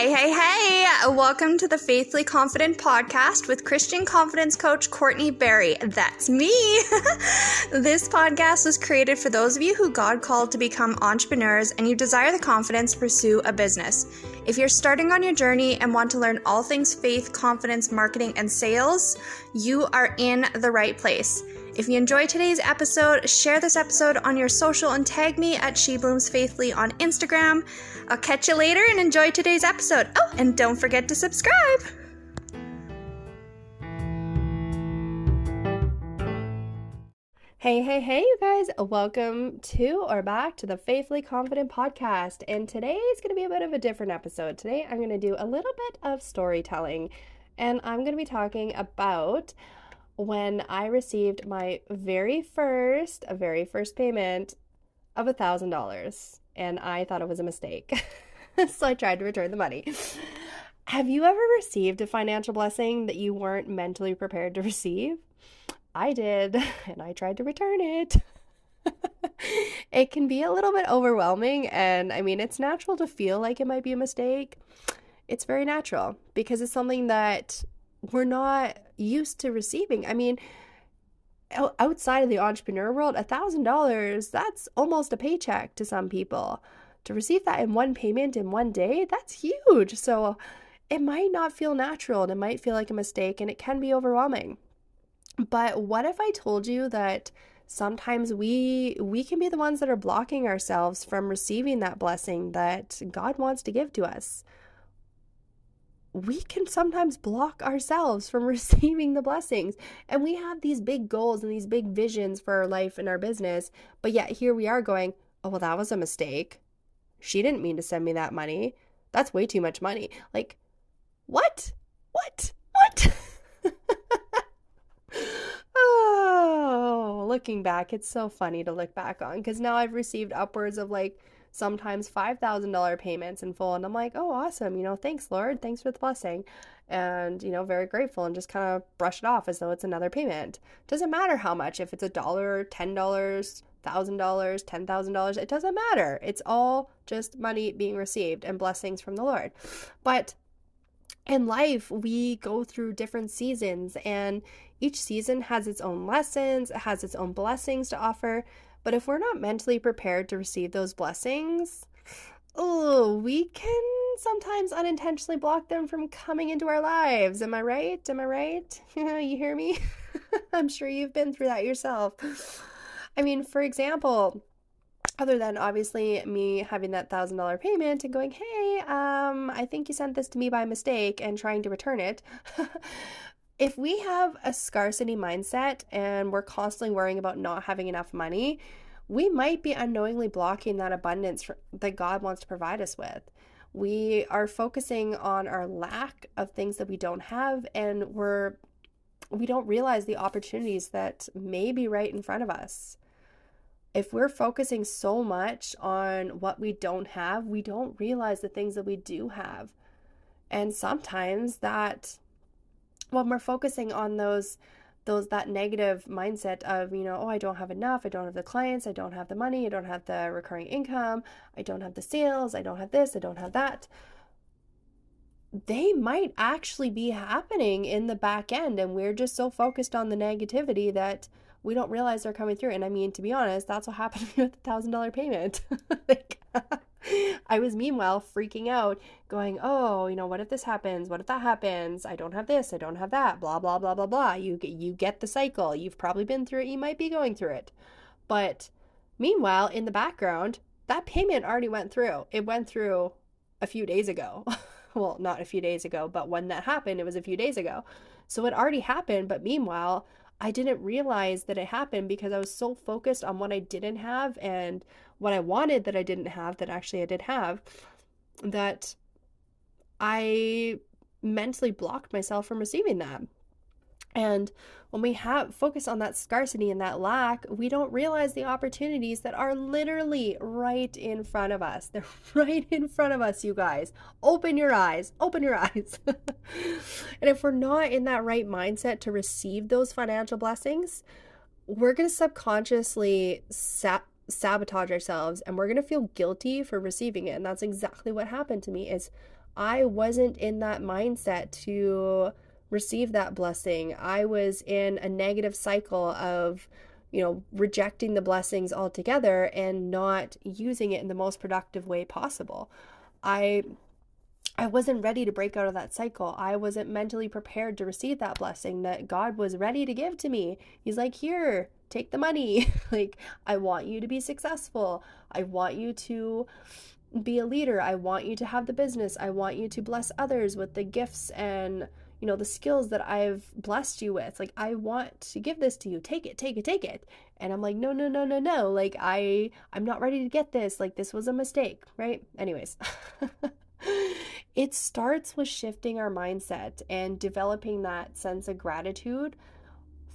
Hey, welcome to the Faithfully Confident podcast with Christian confidence coach Courtney Berry. That's me. This podcast was created for those of you who God called to become entrepreneurs and you desire the confidence to pursue a business. If you're starting on your journey and want to learn all things faith, confidence, marketing, and sales, you are in the right place. If you enjoyed today's episode, share this episode on your social and tag me at SheBloomsFaithfully on Instagram. I'll catch you later and enjoy today's episode. Oh, and don't forget to subscribe. Hey, you guys. Welcome to or back to the Faithfully Confident podcast. And today is going to be a bit of a different episode. Today, I'm going to do a little bit of storytelling. And I'm going to be talking about when I received my very first payment of $1,000, and I thought it was a mistake. So I tried to return the money. Have you ever received a financial blessing that you weren't mentally prepared to receive? I did, and I tried to return it. It can be a little bit overwhelming, and I mean, it's natural to feel like it might be a mistake. It's very natural because it's something that we're not used to receiving. I mean, outside of the entrepreneur world, $1,000, that's almost a paycheck to some people. To receive that in one payment in one day, that's huge. So it might not feel natural and it might feel like a mistake and it can be overwhelming. But what if I told you that sometimes we can be the ones that are blocking ourselves from receiving that blessing that God wants to give to us? We can sometimes block ourselves from receiving the blessings. And we have these big goals and these big visions for our life and our business. But yet here we are going, oh, well, that was a mistake. She didn't mean to send me that money. That's way too much money. Like, what? Oh, looking back, it's so funny to look back on because now I've received upwards of sometimes $5,000 payments in full. And I'm like, oh, awesome. Thanks, Lord. Thanks for the blessing. And, very grateful and just kind of brush it off as though it's another payment. Doesn't matter how much, if it's $1, $10, $1,000, $10,000, it doesn't matter. It's all just money being received and blessings from the Lord. But in life, we go through different seasons and each season has its own lessons, it has its own blessings to offer. But if we're not mentally prepared to receive those blessings, we can sometimes unintentionally block them from coming into our lives. Am I right? You hear me? I'm sure you've been through that yourself. I mean, for example, other than obviously me having that $1,000 payment and going, hey, I think you sent this to me by mistake and trying to return it. If we have a scarcity mindset and we're constantly worrying about not having enough money, we might be unknowingly blocking that abundance that God wants to provide us with. We are focusing on our lack of things that we don't have, and we don't realize the opportunities that may be right in front of us. If we're focusing so much on what we don't have, we don't realize the things that we do have. And sometimes that when we're focusing on that negative mindset of, oh, I don't have enough, I don't have the clients, I don't have the money, I don't have the recurring income, I don't have the sales, I don't have this, I don't have that, they might actually be happening in the back end, and we're just so focused on the negativity that we don't realize they're coming through. And I mean, to be honest, that's what happened to me with the $1,000 payment. I was meanwhile freaking out, going, oh, what if this happens? What if that happens? I don't have this, I don't have that, blah, blah, blah, blah, blah. You get the cycle. You've probably been through it. You might be going through it. But meanwhile, in the background, that payment already went through. It went through a few days ago. Well, not a few days ago, but when that happened, it was a few days ago. So it already happened. But meanwhile, I didn't realize that it happened because I was so focused on what I didn't have and what I wanted that I didn't have that actually I did have, that I mentally blocked myself from receiving that. And when we have focus on that scarcity and that lack, we don't realize the opportunities that are literally right in front of us. They're right in front of us, you guys. Open your eyes. And if we're not in that right mindset to receive those financial blessings, we're going to subconsciously sabotage ourselves and we're going to feel guilty for receiving it. And that's exactly what happened to me. Is I wasn't in that mindset to receive that blessing. I was in a negative cycle of, rejecting the blessings altogether and not using it in the most productive way possible. I I wasn't ready to break out of that cycle. I wasn't mentally prepared to receive that blessing that God was ready to give to me. He's like, "Here, take the money." Like, I want you to be successful. I want you to be a leader. I want you to have the business. I want you to bless others with the gifts and, the skills that I've blessed you with. Like, I want to give this to you. Take it, take it, take it. And I'm like, "No, no, no, no, no. Like, I'm not ready to get this. Like, this was a mistake," right? Anyways. It starts with shifting our mindset and developing that sense of gratitude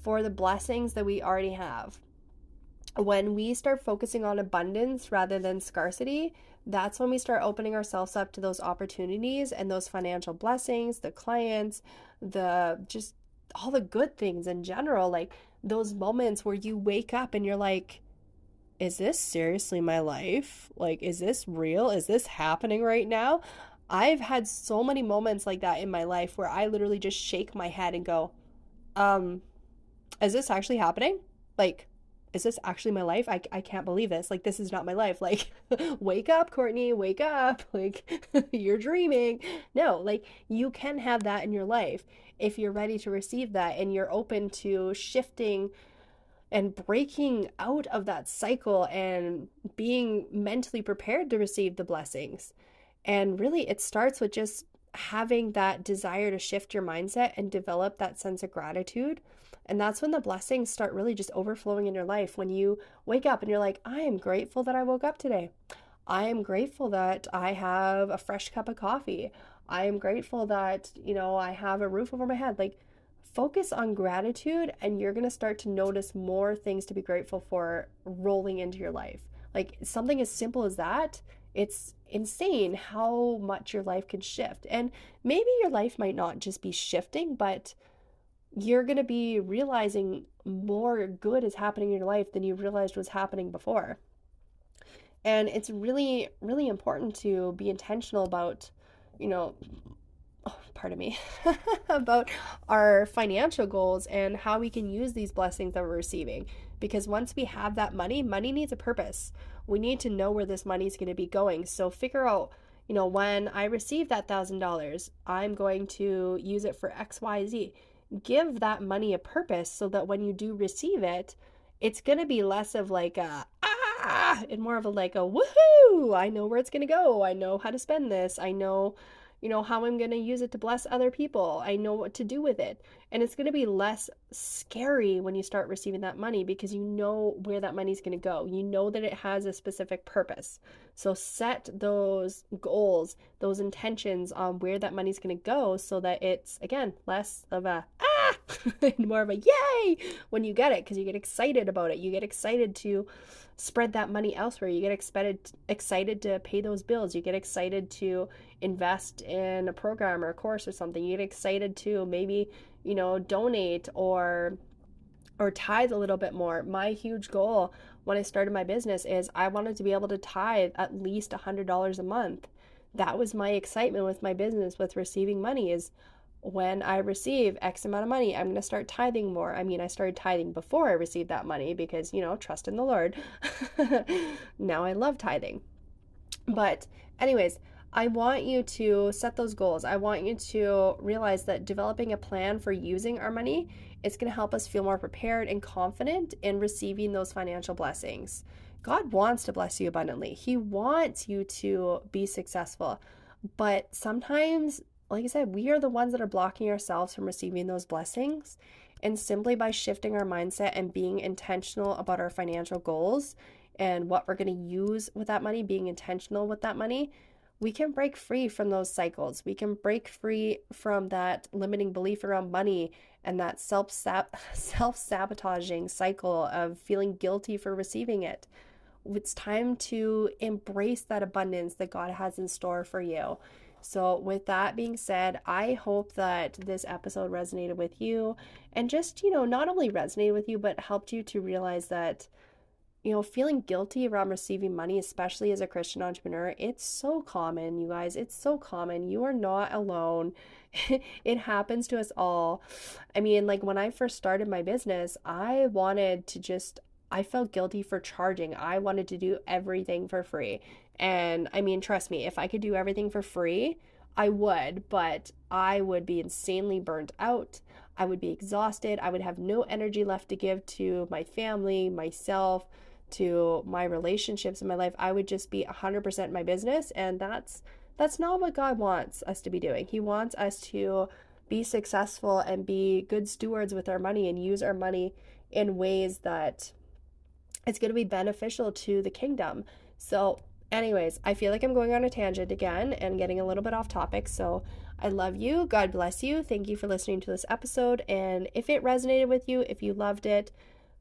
for the blessings that we already have. When we start focusing on abundance rather than scarcity, that's when we start opening ourselves up to those opportunities and those financial blessings, the clients, the just all the good things in general. Like those moments where you wake up and you're like, is this seriously my life? Like, is this real? Is this happening right now? I've had so many moments like that in my life where I literally just shake my head and go, um, is this actually happening? Like, is this actually my life? I can't believe this. Like, this is not my life. Like, wake up, Courtney, wake up. Like, you're dreaming. No, like, you can have that in your life if you're ready to receive that and you're open to shifting and breaking out of that cycle and being mentally prepared to receive the blessings. And really, it starts with just having that desire to shift your mindset and develop that sense of gratitude. And that's when the blessings start really just overflowing in your life. When you wake up and you're like, I am grateful that I woke up today. I am grateful that I have a fresh cup of coffee. I am grateful that, I have a roof over my head. Like, focus on gratitude, and you're going to start to notice more things to be grateful for rolling into your life. Like, something as simple as that, it's insane how much your life can shift. And maybe your life might not just be shifting, but you're going to be realizing more good is happening in your life than you realized was happening before. And it's really, really important to be intentional about, you know, pardon me, about our financial goals and how we can use these blessings that we're receiving. Because once we have that money, money needs a purpose. We need to know where this money is going to be going. So figure out, when I receive that $1,000, I'm going to use it for XYZ. Give that money a purpose so that when you do receive it, it's going to be less of like a and more of a like a woohoo. I know where it's going to go. I know how to spend this. I know how I'm going to use it to bless other people. I know what to do with it. And it's going to be less scary when you start receiving that money because you know where that money's going to go. You know that it has a specific purpose. So set those goals, those intentions on where that money's going to go so that it's, again, less of a and more of a yay when you get it because you get excited about it. You get excited to spread that money elsewhere. You get excited to pay those bills. You get excited to invest in a program or a course or something. You get excited to maybe, donate or tithe a little bit more. My huge goal when I started my business is I wanted to be able to tithe at least $100 a month. That was my excitement with my business, with receiving money, is when I receive X amount of money, I'm going to start tithing more. I mean, I started tithing before I received that money because, trust in the Lord. Now I love tithing. But, anyways, I want you to set those goals. I want you to realize that developing a plan for using our money is going to help us feel more prepared and confident in receiving those financial blessings. God wants to bless you abundantly. He wants you to be successful. But sometimes, like I said, we are the ones that are blocking ourselves from receiving those blessings. And simply by shifting our mindset and being intentional about our financial goals and what we're going to use with that money, being intentional with that money, we can break free from those cycles. We can break free from that limiting belief around money and that self-sabotaging cycle of feeling guilty for receiving it. It's time to embrace that abundance that God has in store for you. So, with that being said, I hope that this episode resonated with you and just, not only resonated with you, but helped you to realize that feeling guilty around receiving money, especially as a Christian entrepreneur, it's so common, you guys. It's so common. You are not alone. It happens to us all. I mean, like when I first started my business, I felt guilty for charging. I wanted to do everything for free. And I mean, trust me, if I could do everything for free, I would, but I would be insanely burnt out. I would be exhausted. I would have no energy left to give to my family, myself, to my relationships in my life. I would just be 100% my business, and that's not what God wants us to be doing. He wants us to be successful and be good stewards with our money and use our money in ways that it's going to be beneficial to the kingdom. So, anyways, I feel like I'm going on a tangent again and getting a little bit off topic. So, I love you. God bless you. Thank you for listening to this episode. And if it resonated with you, if you loved it,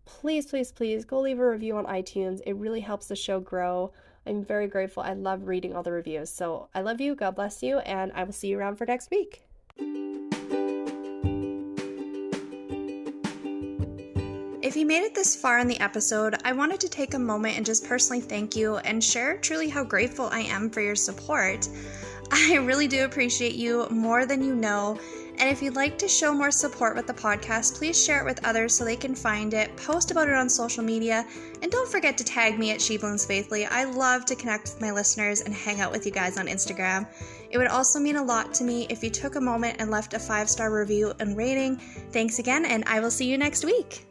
please, please, please go leave a review on iTunes. It really helps the show grow. I'm very grateful. I love reading all the reviews. So, I love you. God bless you. And I will see you around for next week. If you made it this far in the episode, I wanted to take a moment and just personally thank you and share truly how grateful I am for your support. I really do appreciate you more than you know. And if you'd like to show more support with the podcast, please share it with others so they can find it, post about it on social media, and don't forget to tag me at SheBlooms I love to connect with my listeners and hang out with you guys on Instagram. It would also mean a lot to me if you took a moment and left a 5-star review and rating. Thanks again, and I will see you next week.